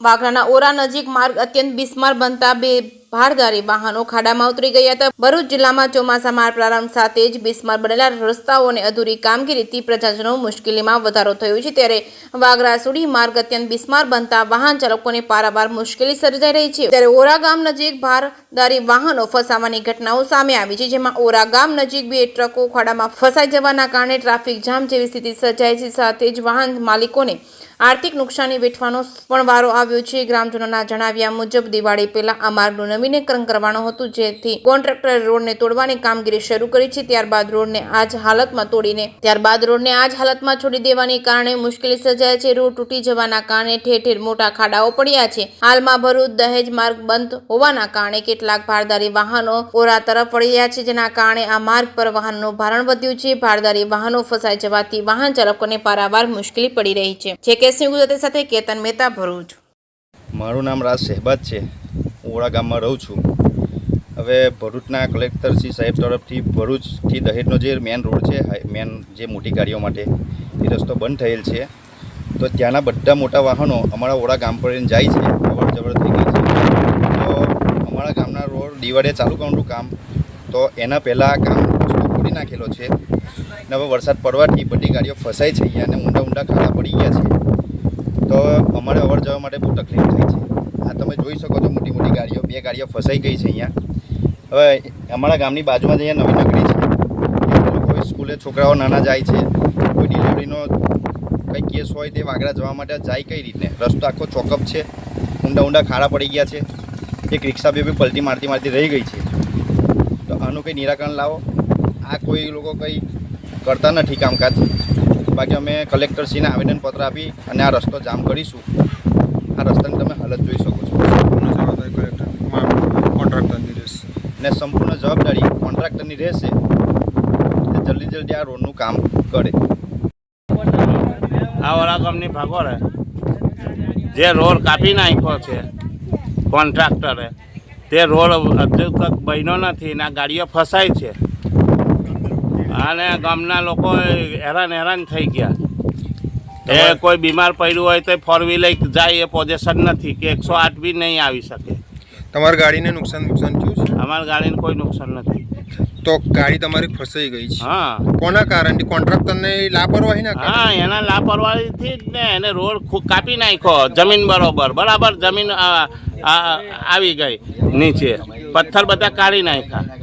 વાગરાના ઓરા નજીક માર્ગ અત્યંત બિસ્માર બનતા બે ભારદારી વાહનો ખાડામાં ઉતરી ગયા હતા। ભરૂચ જિલ્લામાં ચોમાસામાં પ્રારંભ સાથે જ બિસ્માર બનેલા રસ્તાઓ અને અધૂરી કામગીરીથી પ્રજાજનો મુશ્કેલીમાં વધારો થયો છે। ત્યારે વાગરા સુડી માર્ગ અત્યંત બિસ્માર બનતા વાહન ચાલકોને પારાવાર મુશ્કેલી સર્જાઈ રહી છે। ત્યારે ઓરા ગામ નજીક ભારદારી વાહનો ફસાવાની ઘટનાઓ સામે આવી છે, જેમાં ઓરા ગામ નજીક બે ટ્રકો ખાડામાં ફસાઈ જવાના કારણે ટ્રાફિક જામ જેવી સ્થિતિ સર્જાઈ છે। સાથે જ વાહન માલિકોને આર્થિક નુકસાની વેઠવાનો પણ વારો આવ્યો છે। ગ્રામજનોના જણાવ્યા મુજબ દિવાળી પહેલા આ માર્ગનું નવીનીકરણ કરવાનું હતું, જેથી કોન્ટ્રાક્ટરે રોડને તોડવાની કામગીરી શરૂ કરી છે। ત્યારબાદ રોડને આ જ હાલતમાં છોડી દેવાને કારણે મુશ્કેલી સર્જાય છે। રોડ તૂટી જવાના કારણે ઠેર ઠેર મોટા ખાડાઓ પડ્યા છે। હાલમાં ભરૂચ દહેજ માર્ગ બંધ હોવાના કારણે કેટલાક ભારદારી વાહનો ઓરા તરફ વળ્યા છે, જેના કારણે આ માર્ગ પર વાહનનું ભારણ વધ્યું છે। ભારદારી વાહનો ફસાઈ જવાથી વાહન ચાલકોને પારાવાર મુશ્કેલી પડી રહી છે। કેસી ગુજરાતી સાથે કેતન મહેતા, ભરૂચ। મારું નામ રાજ શહેબાજ છે, ઓરા ગામમાં રહું છું। હવે ભરૂચના કલેક્ટર શ્રી સાહેબ તરફથી ભરૂચથી દહેજનો જે મેન રોડ છે, મેન જે મોટી ગાડીઓ માટે એ રસ્તો બંધ થયેલ છે, તો ત્યાંના બધા મોટા વાહનો અમારા ઓરા ગામ પર જાય છે, અવર જવર થઈ ગઈ છે। તો અમારા ગામના રોડ દિવાળીએ ચાલુ કરવાનું કામ, તો એના પહેલાં કામ રસ્તો ખોલી નાખેલો છે ને હવે વરસાદ પડવાથી બધી ગાડીઓ ફસાઈ છે અહીંયા અને ઊંડા ઊંડા ખાડા પડી ગયા છે, તો અમારે અવર જવા માટે બહુ તકલીફ થાય છે। આ તમે જોઈ શકો છો, મોટી મોટી ગાડીઓ, બે ગાડીઓ ફસાઈ ગઈ છે અહીંયા। હવે અમારા ગામની બાજુમાં જ અહીંયા નવી નગરી છે, કોઈ સ્કૂલે છોકરાઓ નાના જાય છે, કોઈ ડિલિવરીનો કંઈ કેસ હોય તે વાગરા જવા માટે જાય કઈ રીતે? રસ્તો આખો ચોકઅપ છે, ઊંડા ઊંડા ખાડા પડી ગયા છે, એક રિક્ષા બી પલટી મારતી રહી ગઈ છે। તો આનું કંઈ નિરાકરણ લાવો। આ કોઈ લોકો કંઈ કરતા નથી કામકાજ। બાકી અમે કલેક્ટરશ્રીને આવેદનપત્ર આપી અને આ રસ્તો જામ કરીશું। આ રસ્તાની તમે હાલત જોઈ શકો છો, કોન્ટ્રાક્ટરની રહેશે ને સંપૂર્ણ જવાબદારી કોન્ટ્રાક્ટરની રહેશે, જલ્દી આ રોડનું કામ કરે। આ ઓરા ગામની ભાગોળે જે રોડ કાપી નાખ્યો છે કોન્ટ્રાક્ટરે, તે રોડ હજુ તક બન્યો નથી ને આ ગાડીઓ ફસાય છે અને ગામના લોકો હેરાન થઈ ગયા। એ કોઈ બીમાર પડ્યું હોય તો 4 વ્હીલર જાય એ પોઝિશન નથી કે 108 બી નહીં આવી શકે। તમારી ગાડીને નુકસાન થયું છે? અમારી ગાડીને કોઈ નુકસાન નથી। તો ગાડી તમારી ફસાઈ ગઈ છે? હા। કોના કારણથી? કોન્ટ્રાક્ટરને લાપરવાહી ના? હા, એના લાપરવાહીથી જ ને એને રોડ કાપી નાખ્યો, જમીન બરાબર જમીન આવી ગઈ નીચે, પથ્થર બધા કાઢી નાખ્યા।